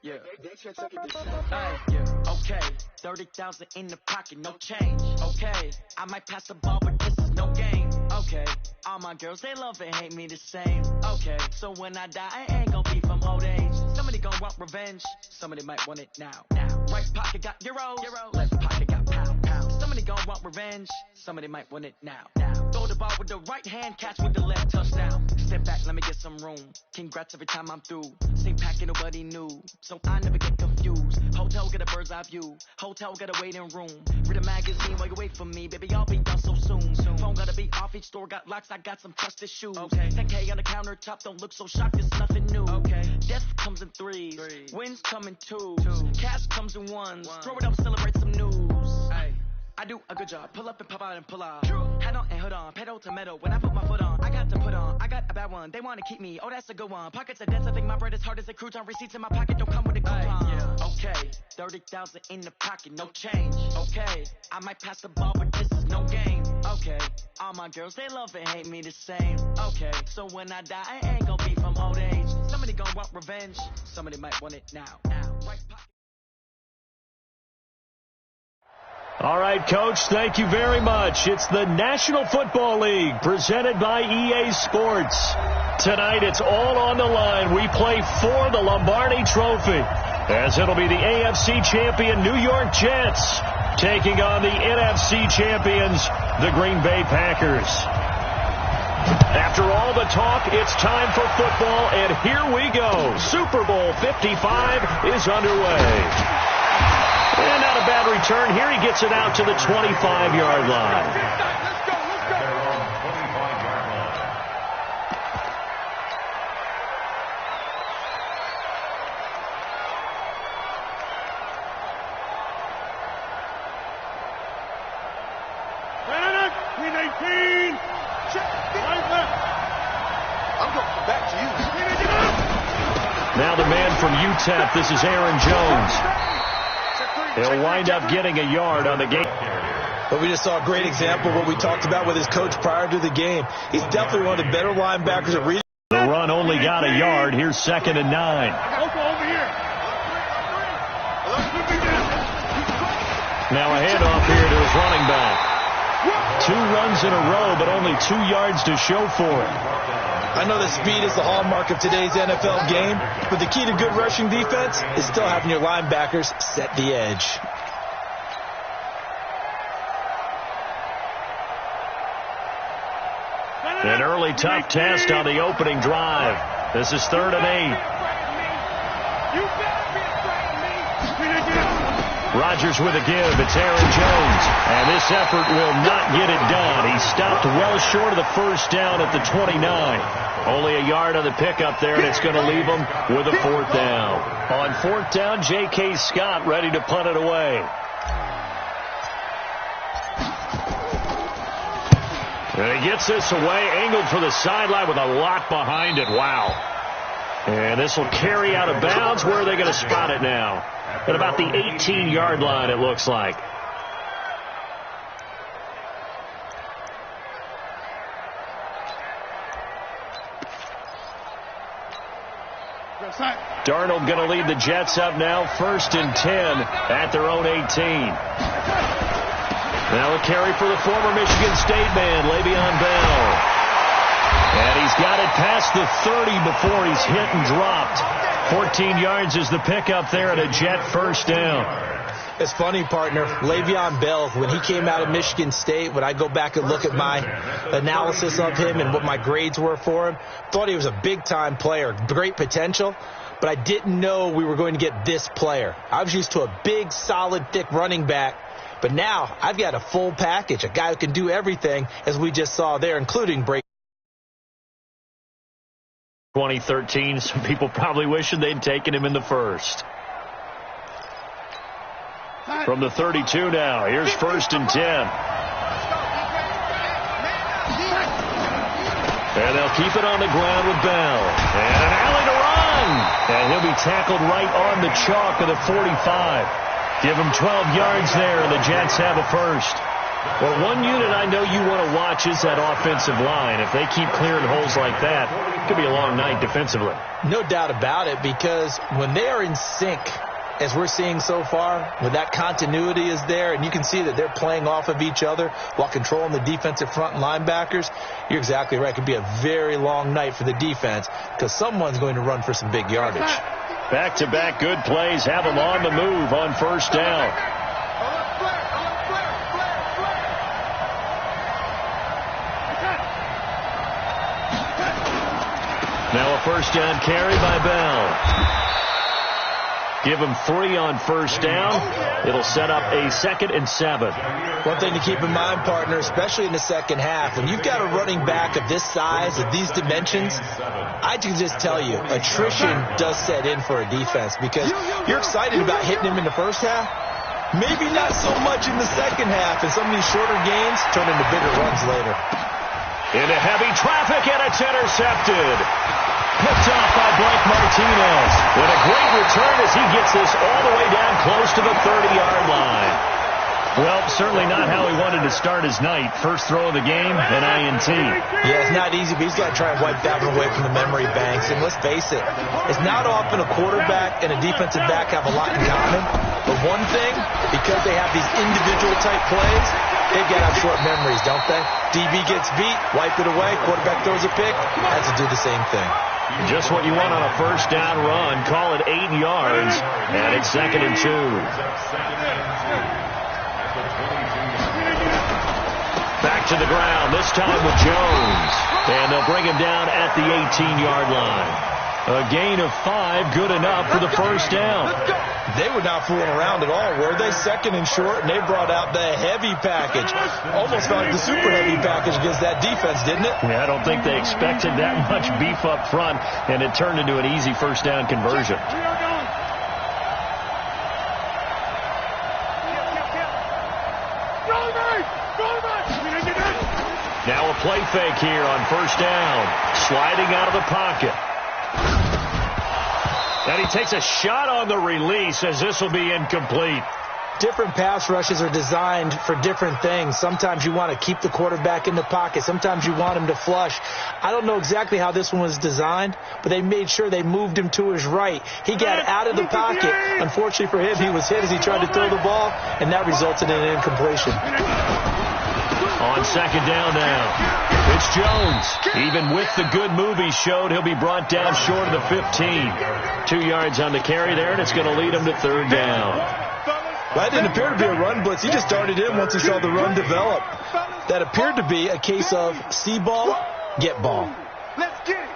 Yeah. Yeah. Okay. 30,000 in the pocket, no change. Okay. I might pass the ball, but this is no game. Okay. All my girls, they love and hate me the same. Okay. So when I die, I ain't gonna be from old age. Somebody gonna want revenge. Somebody might want it now. Right pocket got euros. Left pocket got pound. Somebody gonna want revenge. Somebody might want it now. Throw the ball with the right hand, catch with the left, touchdown. Step back, let me get some room. Congrats every time I'm through. Same packet, nobody knew. So I never get confused. Hotel get a bird's eye view. Hotel get a waiting room. Read a magazine while you wait for me. Baby, I'll be done so soon. Phone gotta be off, each store got locks. I got some trusted shoes. Okay. 10K on the countertop, don't look so shocked, it's nothing new. Okay. Death comes in threes. Wins come in twos. Cash comes in ones. Throw it up, celebrate some news. Ay. I do a good job. Pull up and pop out and pull out. Head on and hood on. Pedal to metal. When I put my foot on, I got to put on. I got a bad one. They want to keep me. Oh, that's a good one. Pockets are dense. I think my bread is hard as a crouton. Receipts in my pocket don't come with a coupon. Yeah. Okay. 30,000 in the pocket. No change. Okay. I might pass the ball, but this is no game. Okay. All my girls, they love and hate me the same. Okay. So when I die, I ain't gonna be from old age. Somebody gonna want revenge. Somebody might want it now. Right pocket. All right, Coach, thank you very much. It's the National Football League presented by EA Sports. Tonight, it's all on the line. We play for the Lombardi Trophy, as it'll be the AFC champion New York Jets taking on the NFC champions, the Green Bay Packers. After all the talk, it's time for football, and here we go. Super Bowl 55 is underway. And not a bad return. Here he gets it out to the 25-yard line. Let's go. Win 18. I'm going back to you. Now the man from UTEP, this is Aaron Jones. He'll wind up getting a yard on the game. But we just saw a great example of what we talked about with his coach prior to the game. He's definitely one of the better linebackers at region. The run only got a yard. Here's 2nd and 9. Over here. Now a handoff here to his running back. 2 runs in a row, but only 2 yards to show for it. I know that speed is the hallmark of today's NFL game, but the key to good rushing defense is still having your linebackers set the edge. An early tough test on the opening drive. This is 3rd and 8. Rodgers with a give. It's Aaron Jones. And this effort will not get it done. He stopped well short of the first down at the 29. Only a yard on the pickup there, and it's going to leave him with a 4th down. On 4th down, J.K. Scott ready to punt it away. And he gets this away, angled for the sideline with a lot behind it. Wow. And this will carry out of bounds. Where are they going to spot it now? At about the 18-yard line, it looks like. Darnold going to lead the Jets up now, 1st and 10 at their own 18. Now a carry for the former Michigan State man, Le'Veon Bell. And he's got it past the 30 before he's hit and dropped. 14 yards is the pickup there at a Jet 1st down. It's funny, partner. Le'Veon Bell, when he came out of Michigan State, when I go back and look at my analysis of him and what my grades were for him, thought he was a big-time player, great potential, but I didn't know we were going to get this player. I was used to a big, solid, thick running back, but now I've got a full package, a guy who can do everything, as we just saw there, including break. 2013, some people probably wishing they'd taken him in the first. From the 32 now, here's 1st and 10. And they'll keep it on the ground with Bell. And an alley to run. And he'll be tackled right on the chalk of the 45. Give him 12 yards there, and the Jets have a first. Well, one unit I know you want to watch is that offensive line. If they keep clearing holes like that, Could be a long night defensively. No doubt about it, because when they are in sync, as we're seeing so far, when that continuity is there, and you can see that they're playing off of each other while controlling the defensive front and linebackers, you're exactly right. It could be a very long night for the defense because someone's going to run for some big yardage. Back-to-back good plays have them on the move on first down. Now a first down carry by Bell. Give him 3 on first down. It'll set up a 2nd and 7. One thing to keep in mind, partner, especially in the second half, when you've got a running back of this size, of these dimensions, I can just tell you, attrition does set in for a defense because you're excited about hitting him in the first half. Maybe not so much in the second half, and some of these shorter gains turn into bigger runs later. Into heavy traffic, and it's intercepted. Picked off by Blake Martinez. With a great return as he gets this all the way down close to the 30-yard line. Well, certainly not how he wanted to start his night. First throw of the game, an INT. Yeah, it's not easy, but he's got to try and wipe that one away from the memory banks. And let's face it, it's not often a quarterback and a defensive back have a lot in common. But one thing, because they have these individual type plays, they've got to have short memories, don't they? DB gets beat, wipe it away, quarterback throws a pick, has to do the same thing. Just what you want on a first down run. Call it 8 yards, and it's 2nd and 2. Back to the ground, this time with Jones. And they'll bring him down at the 18-yard line. A gain of 5, good enough for the first down. They were not fooling around at all, were they? 2nd and short, and they brought out the heavy package. Almost felt like the super heavy package against that defense, didn't it? Yeah, I don't think they expected that much beef up front, and it turned into an easy first down conversion. Now a play fake here on first down. Sliding out of the pocket. And he takes a shot on the release as this will be incomplete. Different pass rushes are designed for different things. Sometimes you want to keep the quarterback in the pocket. Sometimes you want him to flush. I don't know exactly how this one was designed, but they made sure they moved him to his right. He got out of the pocket. Unfortunately for him, he was hit as he tried to throw the ball, and that resulted in an incompletion. On second down now. It's Jones. Even with the good move he showed, he'll be brought down short of the 15. 2 yards on the carry there, and it's going to lead him to third down. That didn't appear to be a run blitz. He just darted in once he saw the run develop. That appeared to be a case of see ball, get ball. Let's get it.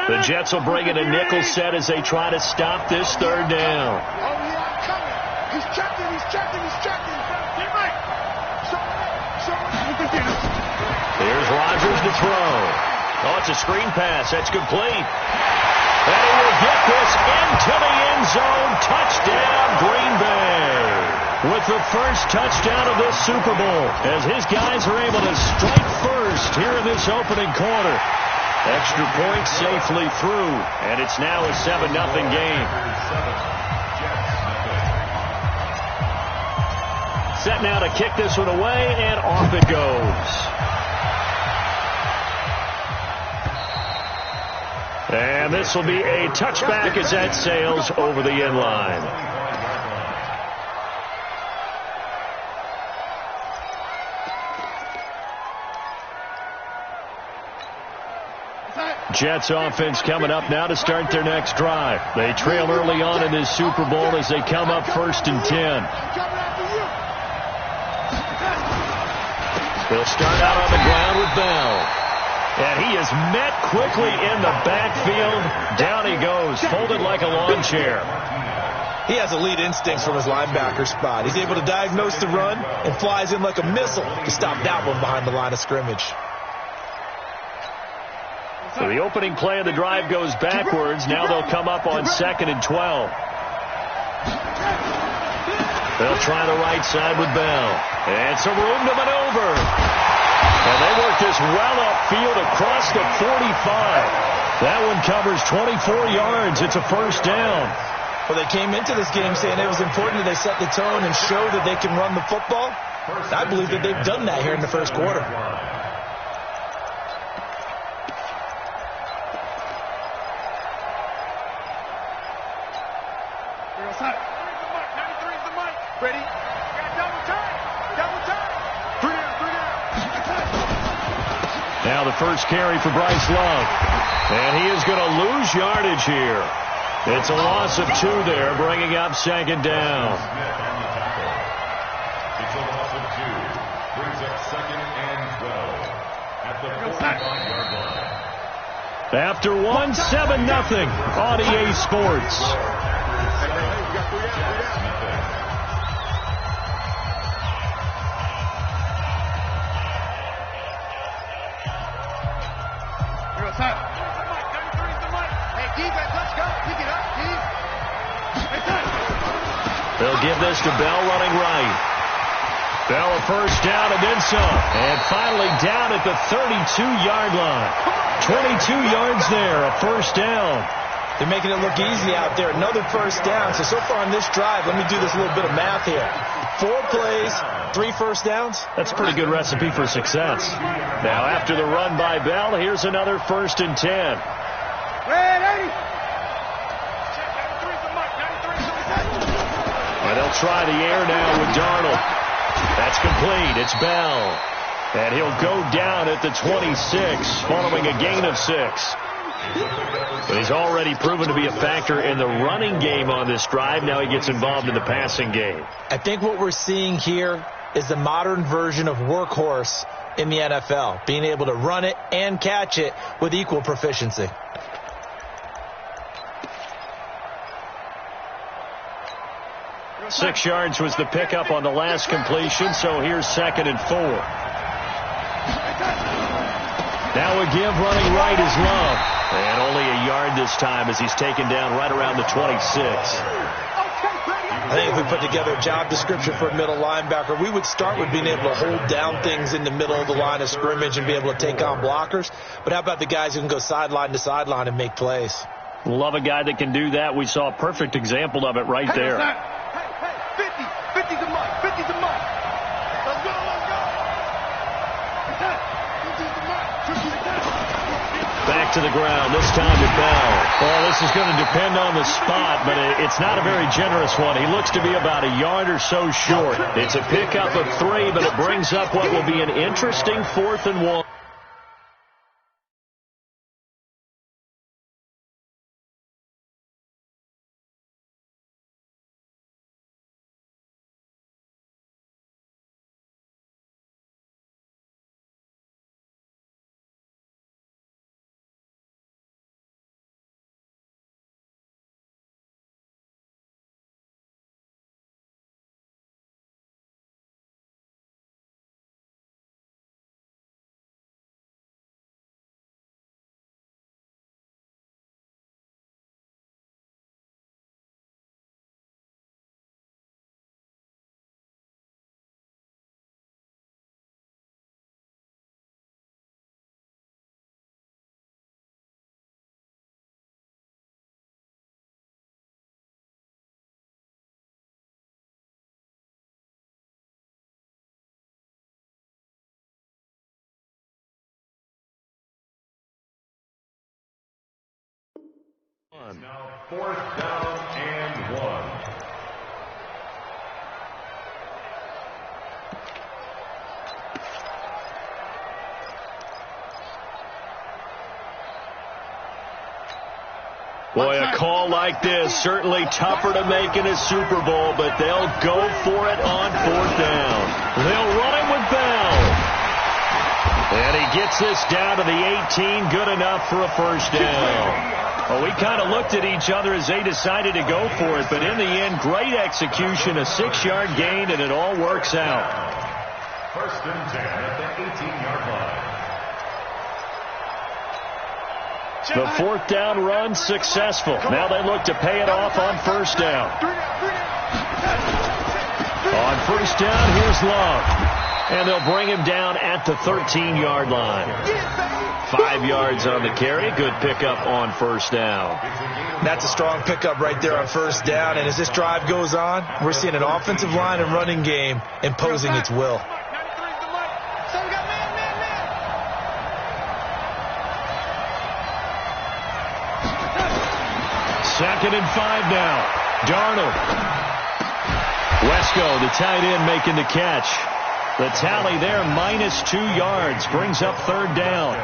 The Jets will bring in a nickel set as they try to stop this third down. Oh, yeah, coming. He's checking. Get right. There's Rodgers to throw. Oh, it's a screen pass. That's complete. And he will get this into the end zone. Touchdown, Green Bay. With the first touchdown of this Super Bowl, as his guys are able to strike first here in this opening quarter. Extra point safely through, and it's now a 7-0 game. Set now to kick this one away, and off it goes. And this will be a touchback as that sails over the end line. Jets offense coming up now to start their next drive. They trail early on in this Super Bowl as they come up 1st and 10. They'll start out on the ground with Bell. And he is met quickly in the backfield. Down he goes, folded like a lawn chair. He has elite instincts from his linebacker spot. He's able to diagnose the run and flies in like a missile to stop that one behind the line of scrimmage. So the opening play of the drive goes backwards. Now they'll come up on 2nd and 12. They'll try the right side with Bell. And some room to maneuver. And they work this well upfield across the 45. That one covers 24 yards. It's a first down. Well, they came into this game saying it was important that they set the tone and show that they can run the football. I believe that they've done that here in the first quarter. Ready? Got double time. Double time. 3 down, 3 down. Now the first carry for Bryce Love. And he is going to lose yardage here. It's a loss of 2 there, bringing up second down. It's a loss of 2. Brings up second and 12. At the 45-yard line. After 1-7-0 on EA Sports. They'll give this to Bell running right. Bell a first down and then some. And finally down at the 32-yard line. 22 yards there, a first down. They're making it look easy out there. Another first down. So far on this drive, let me do this little bit of math here. 4 plays, 3 first downs. That's a pretty good recipe for success. Now after the run by Bell, here's another 1st and 10. And they'll try the air now with Darnold. That's complete. It's Bell. And he'll go down at the 26 following a gain of 6. But he's already proven to be a factor in the running game on this drive. Now he gets involved in the passing game. I think what we're seeing here is the modern version of workhorse in the NFL, being able to run it and catch it with equal proficiency. Six yards was the pickup on the last completion, so here's 2nd and 4. Now a give running right is Love. And only a yard this time as he's taken down right around the 26. I think if we put together a job description for a middle linebacker, we would start with being able to hold down things in the middle of the line of scrimmage and be able to take on blockers. But how about the guys who can go sideline to sideline and make plays? Love a guy that can do that. We saw a perfect example of it right there. 50's a must. 50's a must. Let's go, let's go. 50's a must. Back to the ground, this time to Bell. Well, this is going to depend on the spot, but it's not a very generous one. He looks to be about a yard or so short. It's a pickup of 3, but it brings up what will be an interesting 4th and 1. Now 4th down and 1. Boy, a call like this, certainly tougher to make in a Super Bowl, but they'll go for it on 4th down. They'll run it with Bell. And he gets this down to the 18, good enough for a first down. Well, we kind of looked at each other as they decided to go for it, but in the end, great execution, a 6-yard gain, and it all works out. 1st and 10 at the 18-yard line. The 4th down run successful. Now they look to pay it off on 1st down. On 1st down, here's Love. And they'll bring him down at the 13-yard line. 5 yards on the carry. Good pickup on 1st down. It's a gain of That's a strong pickup right there on first down. And as this drive goes on, we're seeing an offensive line and running game imposing its will. Second and 5 now. Darnold. Wesco, the tight end, making the catch. The tally there, -2 yards, brings up third down.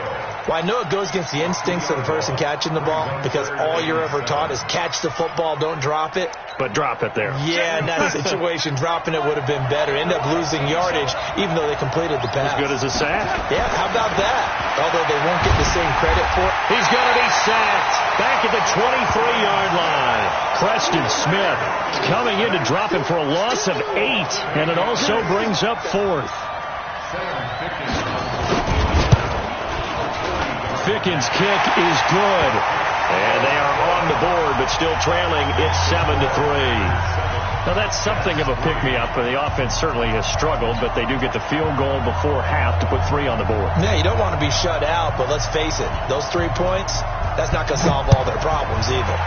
Well, I know it goes against the instincts of the person catching the ball because all you're ever taught is catch the football, don't drop it. But drop it there. Yeah, in that situation, dropping it would have been better. End up losing yardage, even though they completed the pass. As good as a sack. Yeah, how about that? Although they won't get the same credit for it. He's going to be sacked back at the 23-yard line. Preston Smith coming in to drop him for a loss of 8, and it also brings up fourth. Fickens' kick is good. And they are on the board, but still trailing. It's 7-3. Now, that's something of a pick-me-up. The offense certainly has struggled, but they do get the field goal before half to put 3 on the board. Yeah, you don't want to be shut out, but let's face it. Those 3 points, that's not going to solve all their problems either.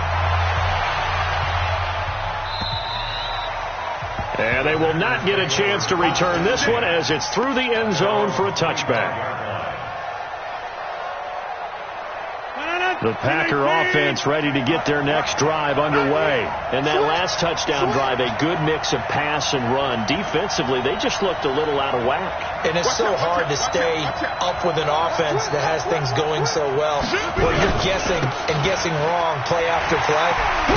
And they will not get a chance to return this one as it's through the end zone for a touchback. The Packer offense ready to get their next drive underway. And that last touchdown drive, a good mix of pass and run. Defensively, they just looked a little out of whack. And it's so hard to stay up with an offense that has things going so well, where you're guessing and guessing wrong play after play.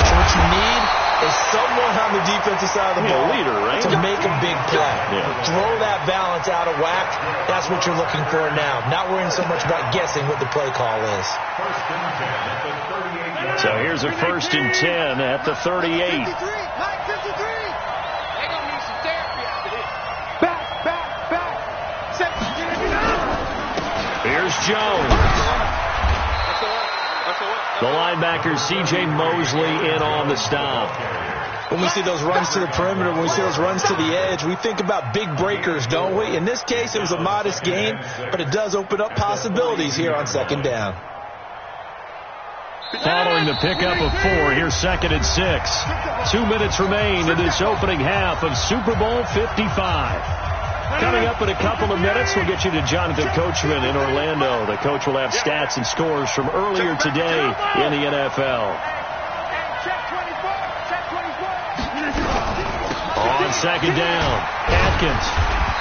So what you need is someone on the defensive side of the ball leader, right? to make a big play. Yeah. Throw that balance out of whack. That's what you're looking for now. Not worrying so much about guessing what the play call is. So here's a 1st and 10 at the 38. Here's Jones. The linebacker, C.J. Mosley, in on the stop. When we see those runs to the perimeter, when we see those runs to the edge, we think about big breakers, don't we? In this case, it was a modest gain, but it does open up possibilities here on second down. Following the pickup of 4, here's 2nd and 6. 2 minutes remain in this opening half of Super Bowl 55. Coming up in a couple of minutes, we'll get you to Jonathan Coachman in Orlando. The coach will have stats and scores from earlier today in the NFL. On second down, Atkins.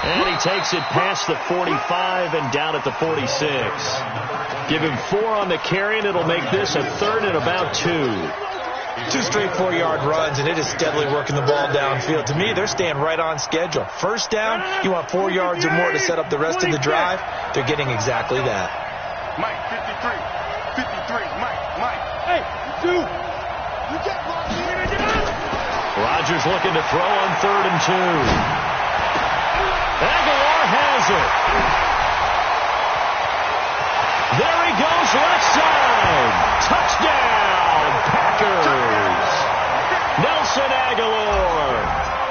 And he takes it past the 45 and down at the 46. Give him 4 on the carry, and it'll make this a 3rd and about 2. 2 straight 4-yard runs, and it is steadily working the ball downfield. To me, they're staying right on schedule. First down, you want 4 yards or more to set up the rest of the drive. They're getting exactly that. Mike, 53. 53. Mike. Hey, you get Rodgers looking to throw on 3rd and 2. Aguilar has it. There he goes, left side. Touchdown, Packers. Nelson Aguilar,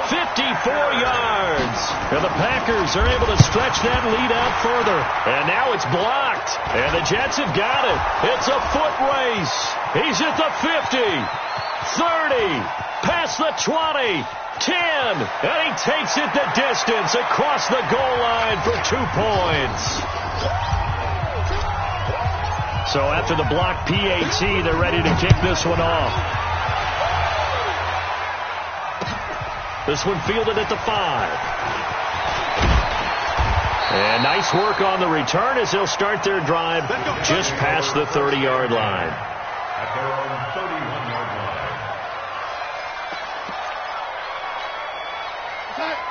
54 yards. And the Packers are able to stretch that lead out further. And now it's blocked. And the Jets have got it. It's a foot race. He's at the 50, 30, past the 20. 10, and he takes it the distance across the goal line for 2 points. So after the block PAT, they're ready to kick this one off. This one fielded at the 5. And nice work on the return as they'll start their drive just past the 30-yard line. At their own 31-yard line.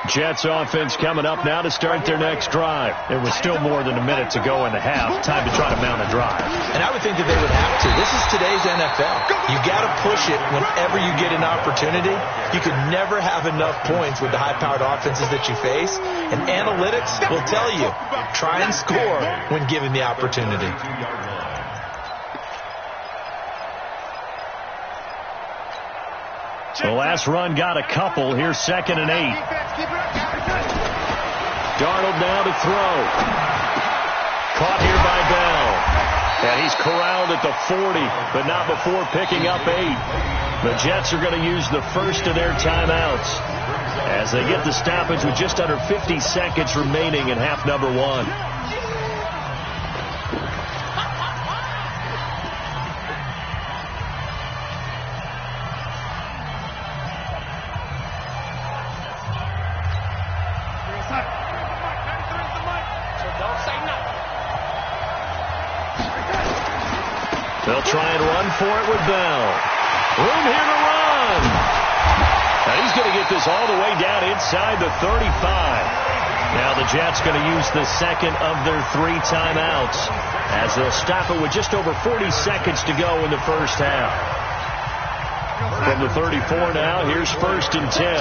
Jets offense coming up now to start their next drive. There was still more than a minute to go in the half. Time to try to mount a drive. And I would think that they would have to. This is today's NFL. You got to push it whenever you get an opportunity. You could never have enough points with the high-powered offenses that you face. And analytics will tell you, try and score when given the opportunity. The last run got a couple. Here's 2nd and 8. Darnold now to throw. Caught here by Bell. And he's corralled at the 40, but not before picking up 8. The Jets are going to use the first of their timeouts as they get the stoppage with just under 50 seconds remaining in half number 1. They'll try and run for it with Bell. Room here to run. Now he's going to get this all the way down inside the 35. Now the Jets going to use the second of their 3 timeouts as they'll stop it with just over 40 seconds to go in the first half. From the 34 now, here's 1st and 10.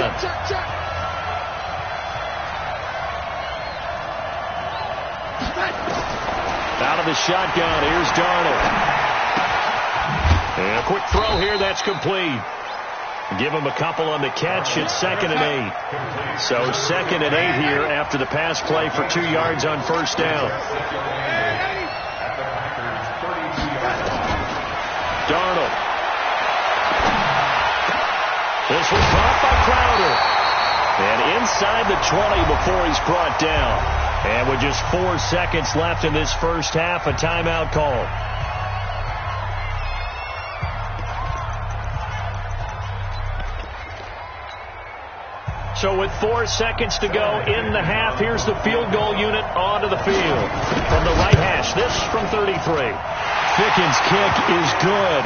Out of the shotgun, here's Darnold. And a quick throw here, that's complete. Give him a couple on the catch. It's 2nd and 8. So 2nd and 8 here after the pass play for 2 yards on first down. Darnold. This was caught by Crowder. And inside the 20 before he's brought down. And with just 4 seconds left in this first half, a timeout call. So with 4 seconds to go in the half, here's the field goal unit onto the field. From the right hash, this from 33. Pickens' kick is good,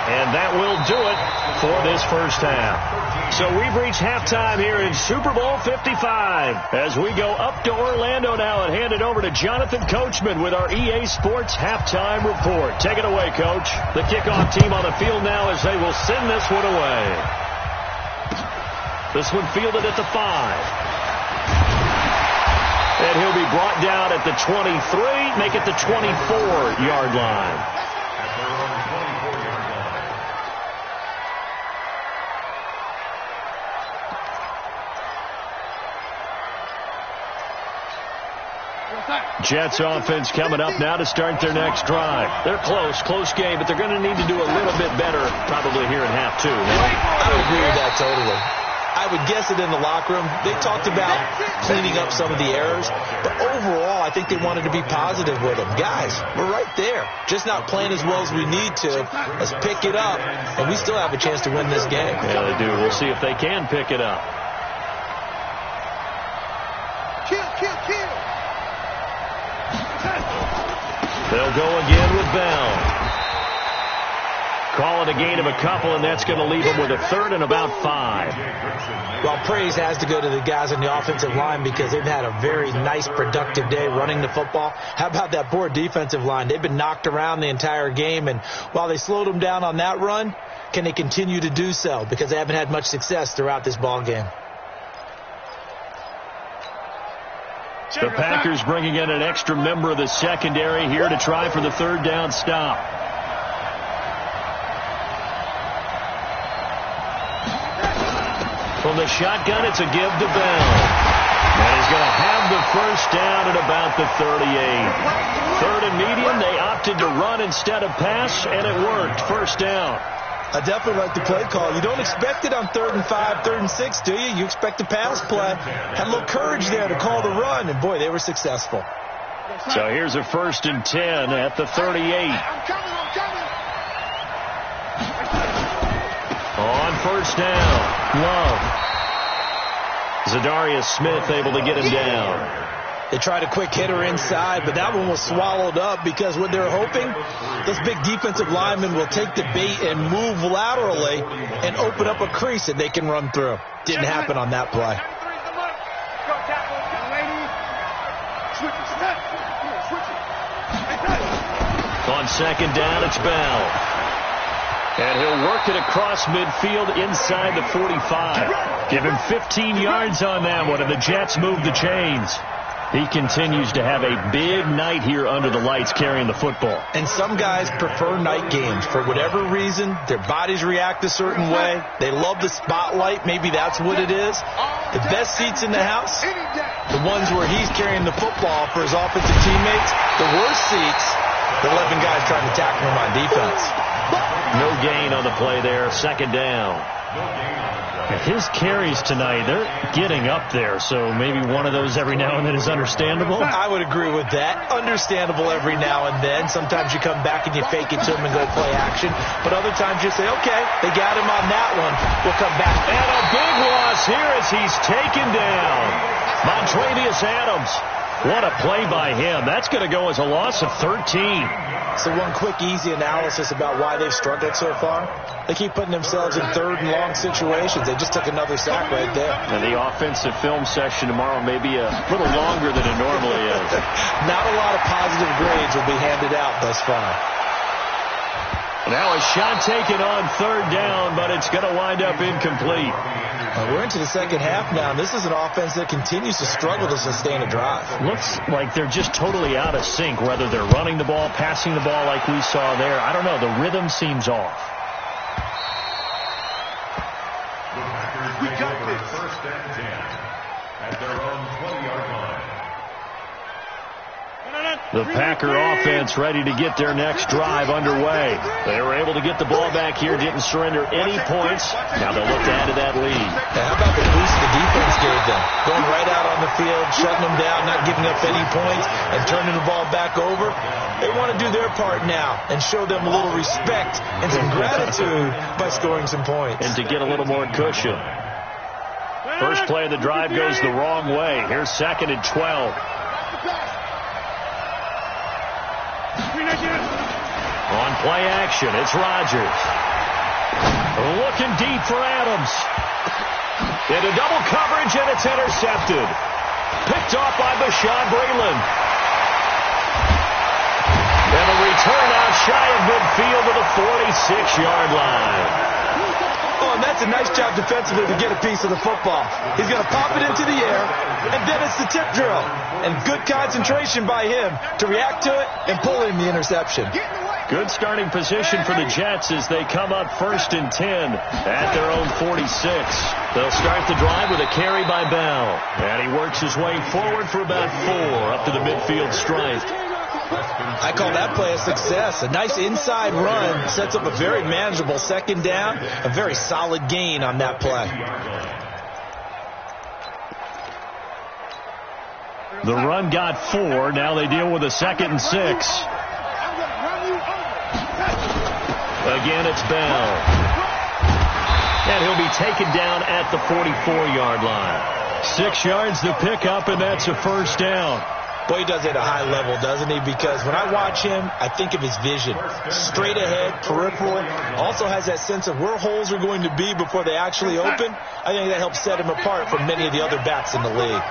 and that will do it for this first half. So we've reached halftime here in Super Bowl 55. As we go up to Orlando now and hand it over to Jonathan Coachman with our EA Sports Halftime Report. Take it away, Coach. The kickoff team on the field now as they will send this one away. This one fielded at the 5. And he'll be brought down at the 23, make it the 24-yard line. Jets offense coming up now to start their next drive. They're close game, but they're going to need to do a little bit better probably here in half 2. I would agree with that totally. I would guess it in the locker room. They talked about cleaning up some of the errors, but overall, I think they wanted to be positive with them. Guys, we're right there. Just not playing as well as we need to. Let's pick it up, and we still have a chance to win this game. Yeah, they do. We'll see if they can pick it up. Kill. They'll go again with Bell. Call it a gain of a couple, and that's going to leave them with a 3rd and about 5. Well, praise has to go to the guys on the offensive line because they've had a very nice, productive day running the football. How about that poor defensive line? They've been knocked around the entire game, and while they slowed them down on that run, can they continue to do so? Because they haven't had much success throughout this ball game. The Packers bringing in an extra member of the secondary here to try for the 3rd down stop. From the shotgun, it's a give to Bell. And he's going to have the first down at about the 38. 3rd and medium, they opted to run instead of pass, and it worked. First down. I definitely like the play call. You don't expect it on 3rd and 5, 3rd and 6, do you? You expect a pass play. Had a little courage there to call the run, and boy, they were successful. So here's a 1st and 10 at the 38. On first down, Love. Zadarius Smith able to get him down. They tried a quick hitter inside, but that one was swallowed up because what they're hoping, those big defensive linemen will take the bait and move laterally and open up a crease that they can run through. Didn't happen on that play. On 2nd down, it's Bell. And he'll work it across midfield inside the 45. Give him 15 yards on that one, and the Jets move the chains. He continues to have a big night here under the lights carrying the football. And some guys prefer night games. For whatever reason, their bodies react a certain way. They love the spotlight. Maybe that's what it is. The best seats in the house, the ones where he's carrying the football for his offensive teammates. The worst seats, The 11 guys trying to tackle him on defense. No gain on the play there. Second down. His carries tonight, they're getting up there, so maybe one of those every now and then is understandable. I would agree with that. Understandable every now and then. Sometimes you come back and you fake it to him and go play action. But other times you say, okay, they got him on that one. We'll come back. And a big loss here as he's taken down. Montravius Adams. What a play by him. That's going to go as a loss of 13. So one quick, easy analysis about why they've struggled so far. They keep putting themselves in third and long situations. They just took another sack right there. And the offensive film session tomorrow may be a little longer than it normally is. Not a lot of positive grades will be handed out thus far. Now a shot taken on third down, but it's going to wind up incomplete. We're into the second half now, and this is an offense that continues to struggle to sustain a drive. Looks like they're just totally out of sync, whether they're running the ball, passing the ball like we saw there. I don't know. The rhythm seems off. We got this. First and 10 at their own 20-yard line. The Packer offense ready to get their next drive underway. They were able to get the ball back here, didn't surrender any points. Now they'll look to add to that lead. How about the boost the defense gave them? Going right out on the field, shutting them down, not giving up any points, and turning the ball back over. They want to do their part now and show them a little respect and some gratitude by scoring some points. And to get a little more cushion. First play of the drive goes the wrong way. Here's second and 12. On play action, it's Rodgers. Looking deep for Adams. Into double coverage, and it's intercepted. Picked off by Bashaud Breeland. And a return out shy of midfield to the 46-yard line. Oh, and that's a nice job defensively to get a piece of the football. He's going to pop it into the air, and then it's the tip drill. And good concentration by him to react to it and pull in the interception. Good starting position for the Jets as they come up first and 10 at their own 46. They'll start the drive with a carry by Bell. And he works his way forward for about 4 up to the midfield stripe. I call that play a success. A nice inside run sets up a very manageable second down. A very solid gain on that play. The run got 4. Now they deal with a 2nd and 6. Again, it's Bell. And he'll be taken down at the 44-yard line. 6 yards to pick up, and that's a first down. Boy, he does it at a high level, doesn't he? Because when I watch him, I think of his vision. Straight ahead, peripheral. Also has that sense of where holes are going to be before they actually open. I think that helps set him apart from many of the other backs in the league.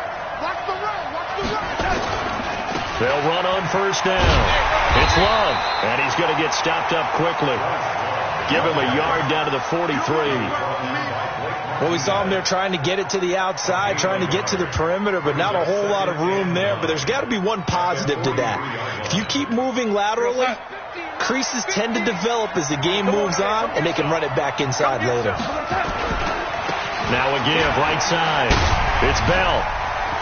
They'll run on first down. It's Love, and he's going to get stopped up quickly. Give him a yard down to the 43. Well, we saw him there trying to get it to the outside, trying to get to the perimeter, but not a whole lot of room there. But there's got to be one positive to that. If you keep moving laterally, creases tend to develop as the game moves on, and they can run it back inside later. Now a give, right side. It's Bell.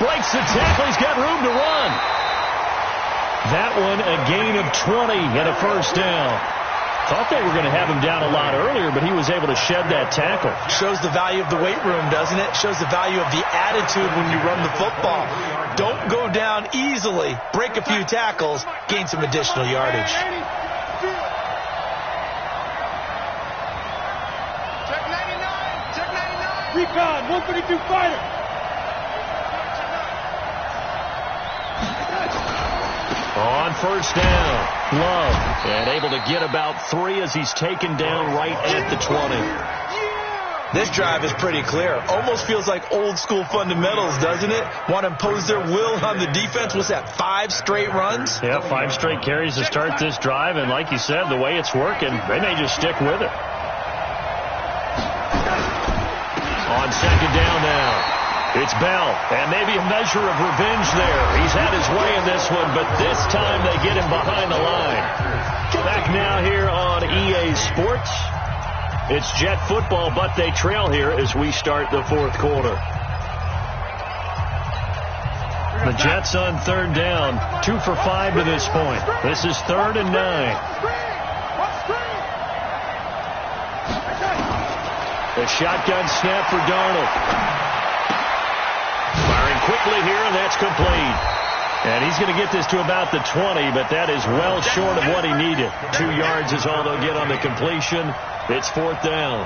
Breaks the tackle. He's got room to run. That one a gain of 20 and a first down. Thought they were going to have him down a lot earlier, but he was able to shed that tackle. Shows the value of the weight room, doesn't it? Shows the value of the attitude when you run the football. Don't go down easily. Break a few tackles. Gain some additional yardage. Check 99. Check 99. Recon, 132 fighter. On first down, Love, and able to get about 3 as he's taken down right at the 20. This drive is pretty clear. Almost feels like old school fundamentals, doesn't it? Want to impose their will on the defense. What's that, 5 straight runs? Yeah, 5 straight carries to start this drive, and like you said, the way it's working, they may just stick with it. On second down now. It's Bell, and maybe a measure of revenge there. He's had his way in this one, but this time they get him behind the line. Back now here on EA Sports. It's Jet football, but they trail here as we start the fourth quarter. The Jets on third down, 2 for 5 to this point. This is 3rd and 9. The shotgun snap for Darnold. Firing quickly here, and that's complete. And he's going to get this to about the 20, but that is well short of what he needed. 2 yards is all they'll get on the completion. It's 4th down.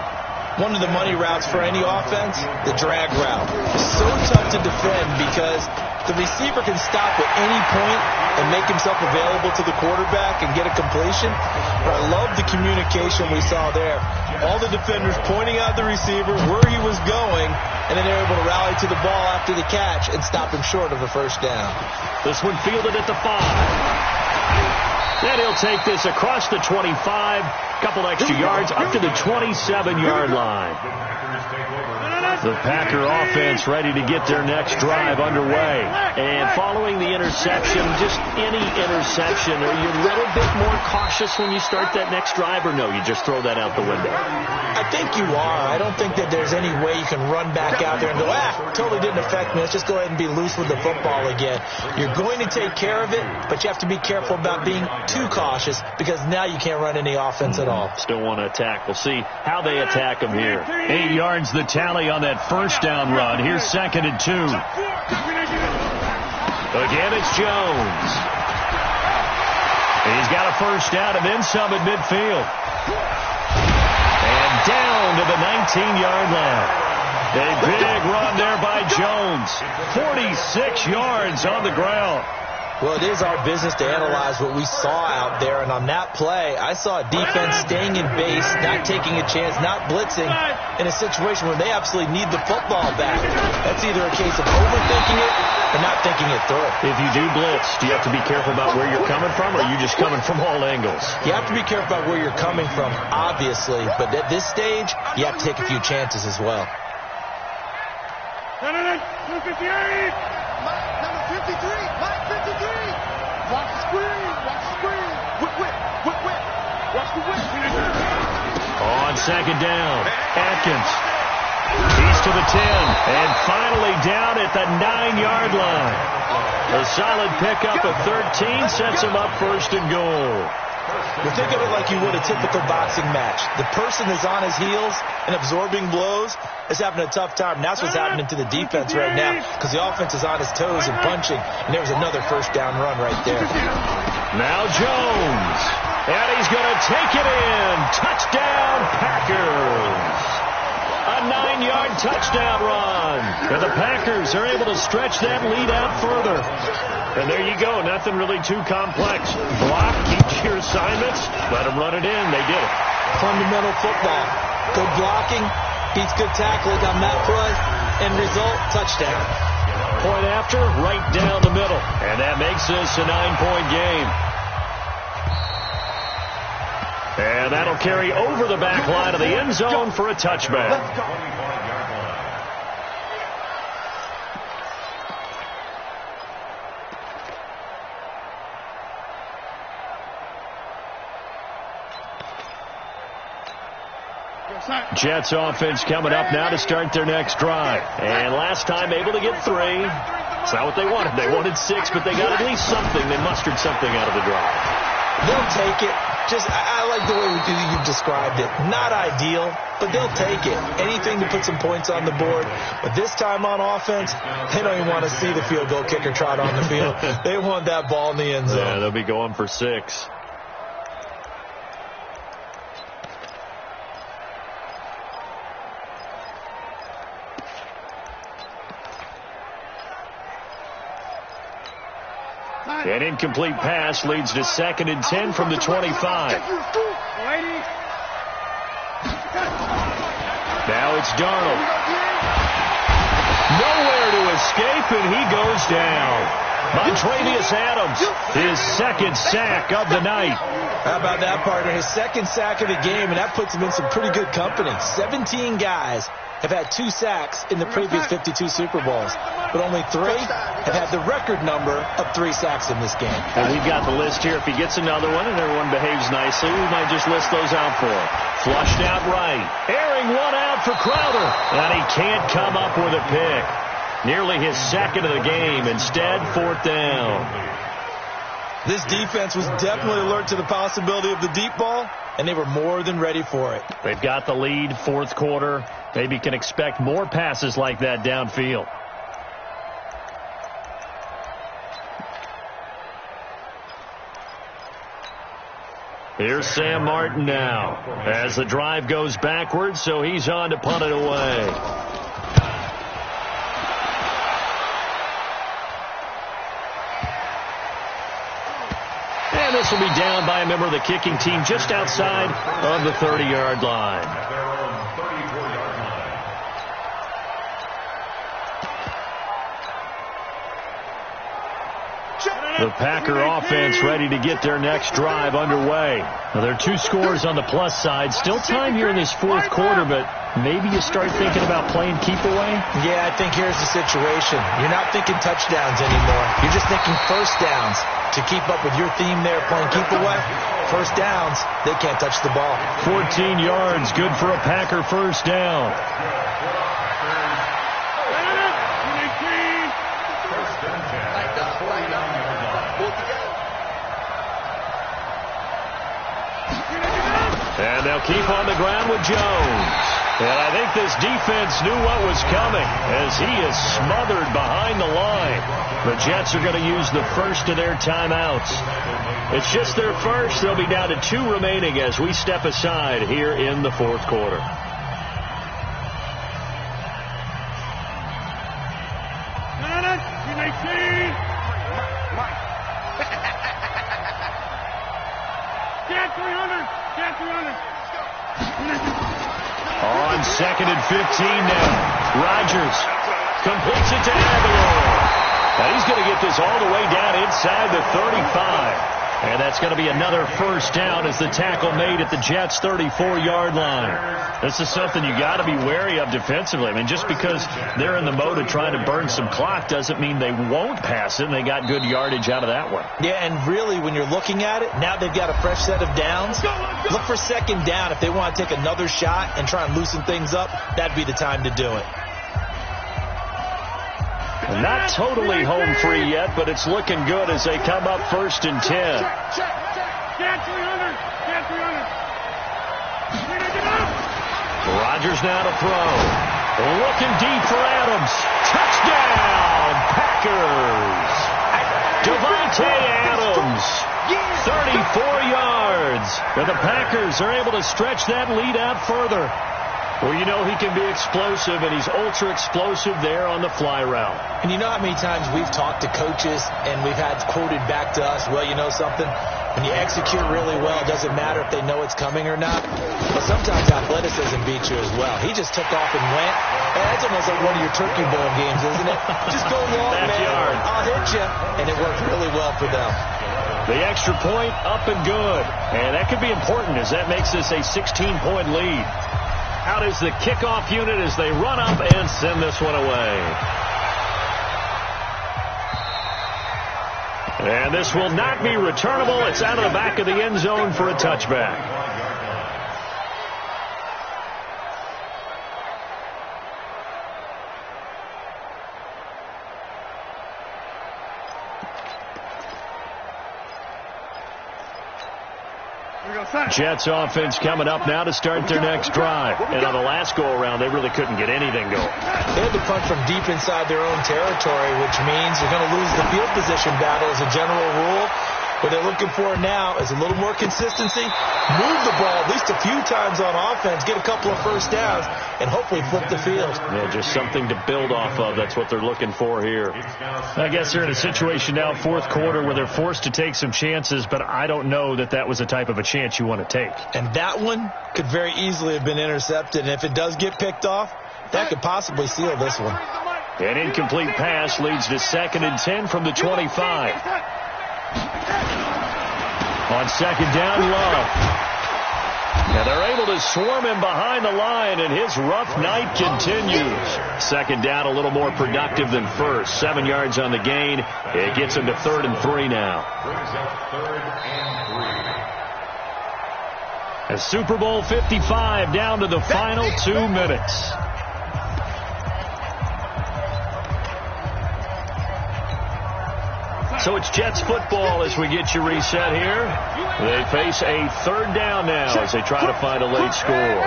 One of the money routes for any offense, the drag route. So tough to defend because the receiver can stop at any point and make himself available to the quarterback and get a completion. But I love the communication we saw there. All the defenders pointing out the receiver, where he was going, and then they're able to rally to the ball after the catch and stop him short of a first down. This one fielded at the 5. Then he'll take this across the 25, couple extra yards, up to the 27-yard line. The Packer offense ready to get their next drive underway. And following the interception, just any interception, are you a little bit more cautious when you start that next drive, or no, you just throw that out the window? I think you are. I don't think that there's any way you can run back out there and go, totally didn't affect me. Let's just go ahead and be loose with the football again. You're going to take care of it, but you have to be careful about being too cautious because now you can't run any offense at all. Still want to attack. We'll see how they attack them here. 8 yards the tally on that first down run. Here's 2nd and 2. Again, it's Jones. He's got a first down and then some at midfield. And down to the 19-yard line. A big run there by Jones. 46 yards on the ground. Well, it is our business to analyze what we saw out there, and on that play, I saw a defense staying in base, not taking a chance, not blitzing, in a situation where they absolutely need the football back. That's either a case of overthinking it or not thinking it through. If you do blitz, do you have to be careful about where you're coming from, or are you just coming from all angles? You have to be careful about where you're coming from, obviously, but at this stage, you have to take a few chances as well. 258! Number 53! Mike 53! Watch the screen! Watch the screen! Whip! Watch the whip! On 2nd down, Atkins. He's to the 10, and finally down at the 9-yard line. A solid pickup of 13 sets him up 1st and goal. Well, think of it like you would a typical boxing match. The person is on his heels and absorbing blows is having a tough time. And that's what's happening to the defense right now because the offense is on his toes and punching. And there was another first down run right there. Now Jones. And he's going to take it in. Touchdown, Packers. A 9-yard touchdown run. And the Packers are able to stretch that lead out further. And there you go. Nothing really too complex. Block, keep your assignments, let them run it in. They did it. Fundamental football. Good blocking, beats good tackling on that play. End result, touchdown. Point after, right down the middle. And that makes this a 9-point game. And that'll carry over the back line of the end zone for a touchback. Jets offense coming up now to start their next drive. And last time able to get 3. It's not what they wanted. They wanted 6, but they got at least something. They mustered something out of the drive. They'll take it. I like the way you've described it. Not ideal, but they'll take it. Anything to put some points on the board. But this time on offense, they don't even want to see the field goal kicker trot on the field. They want that ball in the end zone. Yeah, they'll be going for 6. An incomplete pass leads to 2nd and 10 from the 25. Now it's Darnold. Nowhere to escape, and he goes down. Montravius Adams, his 2nd sack of the night. How about that, partner? His 2nd sack of the game, and that puts him in some pretty good company. 17 guys have had 2 sacks in the previous 52 Super Bowls, but only 3 have had the record number of 3 sacks in this game. And we've got the list here. If he gets another one and everyone behaves nicely, we might just list those out for him. Flushed out right. Airing one out for Crowder. And he can't come up with a pick. Nearly his second of the game. Instead, 4th down. This defense was definitely alert to the possibility of the deep ball, and they were more than ready for it. They've got the lead, 4th quarter. Maybe can expect more passes like that downfield. Here's Sam Martin now as the drive goes backwards, so he's on to punt it away. And this will be down by a member of the kicking team just outside of the 30-yard line. The Packer offense ready to get their next drive underway. Now, there are 2 scores on the plus side. Still time here in this 4th quarter, but maybe you start thinking about playing keep away? Yeah, I think here's the situation. You're not thinking touchdowns anymore. You're just thinking first downs. To keep up with your theme there, playing keep away, first downs, they can't touch the ball. 14 yards, good for a Packer first down. And they'll keep on the ground with Jones. And I think this defense knew what was coming as he is smothered behind the line. The Jets are going to use the first of their timeouts. It's just their first. They'll be down to 2 remaining as we step aside here in the 4th quarter. On 2nd and 15 now. Rodgers completes it to Aguilar. And he's going to get this all the way down inside the 35. And that's going to be another first down as the tackle made at the Jets' 34-yard line. This is something you got to be wary of defensively. I mean, just because they're in the mode of trying to burn some clock doesn't mean they won't pass it, and they got good yardage out of that one. Yeah, and really, when you're looking at it, now they've got a fresh set of downs. Look for 2nd down. If they want to take another shot and try and loosen things up, that'd be the time to do it. Not totally home free yet, but it's looking good as they come up 1st and 10. Rodgers now to throw. Looking deep for Adams. Touchdown, Packers. Devontae Adams, 34 yards. And the Packers are able to stretch that lead out further. Well, you know he can be explosive, and he's ultra-explosive there on the fly route. And you know how many times we've talked to coaches, and we've had quoted back to us, well, you know something? When you execute really well, it doesn't matter if they know it's coming or not. But sometimes athleticism beats you as well. He just took off and went. Hey, that's almost like one of your Turkey Bowl games, isn't it? Just go long, man. I'll hit you. And it worked really well for them. The extra point up and good. And that could be important as that makes this a 16-point lead. Out is the kickoff unit as they run up and send this one away. And this will not be returnable. It's out of the back of the end zone for a touchback. Jets offense coming up now to start their next drive. And on the last go-around, they really couldn't get anything going. They had to punt from deep inside their own territory, which means you're going to lose the field position battle as a general rule. What they're looking for now is a little more consistency. Move the ball at least a few times on offense, get a couple of first downs, and hopefully flip the field. Yeah, just something to build off of. That's what they're looking for here. I guess they're in a situation now, 4th quarter, where they're forced to take some chances, but I don't know that that was the type of a chance you want to take. And that one could very easily have been intercepted, and if it does get picked off, that could possibly seal this one. An incomplete pass leads to 2nd and 10 from the 25. On 2nd down, Love. And they're able to swarm him behind the line, and his rough night continues. 2nd down, a little more productive than first. 7 yards on the gain. It gets him to 3rd and 3 now. Brings up 3rd and 3. A Super Bowl 55 down to the final 2 minutes. So it's Jets football as we get you reset here. They face a third down now as they try to find a late score.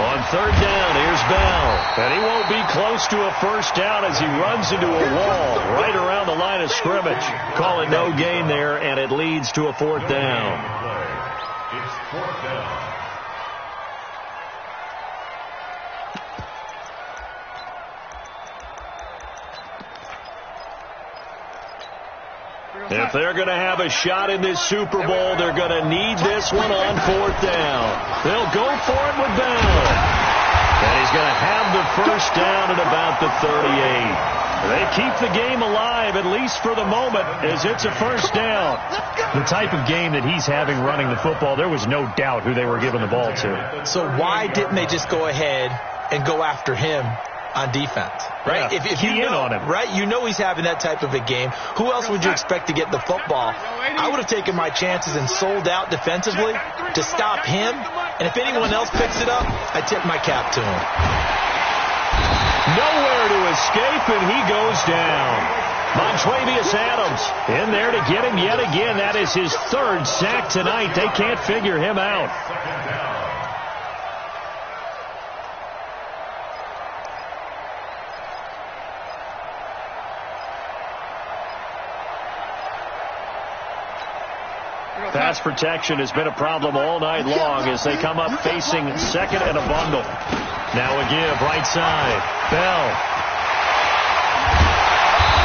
On third down, here's Bell. And he won't be close to a first down as he runs into a wall right around the line of scrimmage. Call it no gain there, and it leads to a fourth down. It's fourth down. If they're going to have a shot in this Super Bowl, they're going to need this one on fourth down. They'll go for it with Bell. And he's going to have the first down at about the 38. They keep the game alive, at least for the moment, as it's a first down. The type of game that he's having running the football, there was no doubt who they were giving the ball to. So why didn't they just go ahead and go after him on defense, right? Yeah, if you know, on him, right? You know he's having that type of a game. Who else would you expect to get the football? I would have taken my chances and sold out defensively to stop him. And if anyone else picks it up, I tip my cap to him. Nowhere to escape, and he goes down. Montravius Adams in there to get him yet again. That is his third sack tonight. They can't figure him out. Pass protection has been a problem all night long as they come up facing second and a bundle. Now a give, right side. Bell.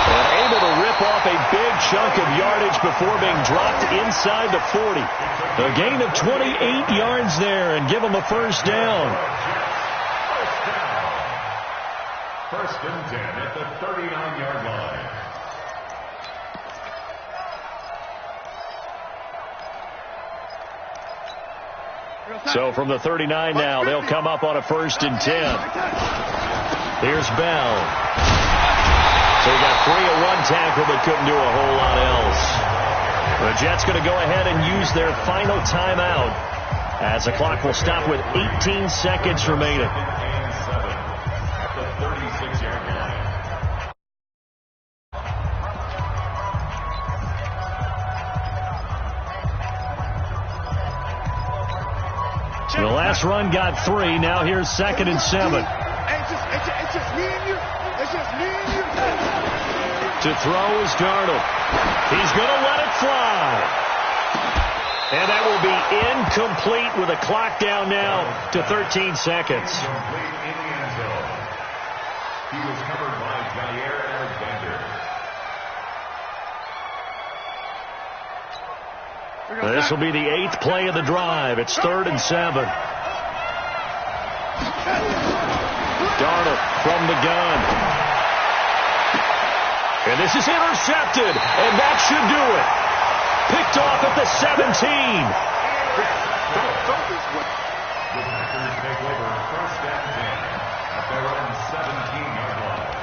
And able to rip off a big chunk of yardage before being dropped inside the 40. A gain of 28 yards there and give them a first down. First and 10 at the 39-yard line. So from the 39 now, they'll come up on a first and 10. Here's Bell. So he got 3 of one tackle, but couldn't do a whole lot else. The Jets going to go ahead and use their final timeout as the clock will stop with 18 seconds remaining. At the 36-yard line. The last run got 3. Now here's second and 7. It's just me and you. It's just me and you. To throw is Darnold. He's going to let it fly. And that will be incomplete with a clock down now to 13 seconds. Incomplete in the end zone. He was covered by Jair Alexander. This will be the 8th play of the drive. It's 3rd and 7. Darnold from the gun. And this is intercepted. And that should do it. Picked off at the 17. The Packers take over first and 10 at their own 17-yard line.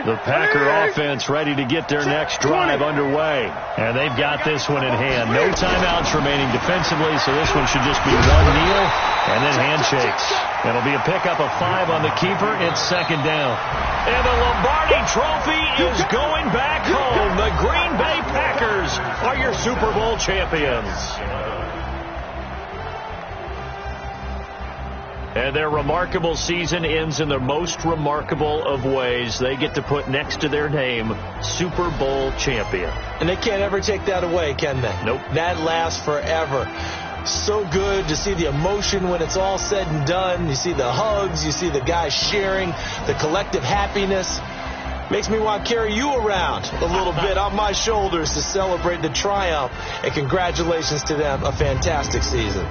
The Packer offense ready to get their next drive underway. And they've got this one in hand. No timeouts remaining defensively, so this one should just be one kneel and then handshakes. It'll be a pickup of 5 on the keeper. It's second down. And the Lombardi Trophy is going back home. The Green Bay Packers are your Super Bowl champions. And their remarkable season ends in the most remarkable of ways. They get to put next to their name, Super Bowl champion. And they can't ever take that away, can they? Nope. That lasts forever. So good to see the emotion when it's all said and done. You see the hugs. You see the guys sharing, the collective happiness. Makes me want to carry you around a little bit on my shoulders to celebrate the triumph. And congratulations to them. A fantastic season.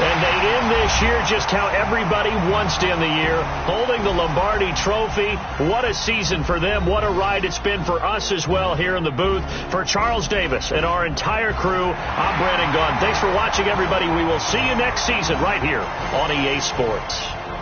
And they in this year just how everybody wants to end the year, holding the Lombardi Trophy. What a season for them. What a ride it's been for us as well here in the booth. For Charles Davis and our entire crew, I'm Brandon Gaughan. Thanks for watching, everybody. We will see you next season right here on EA Sports.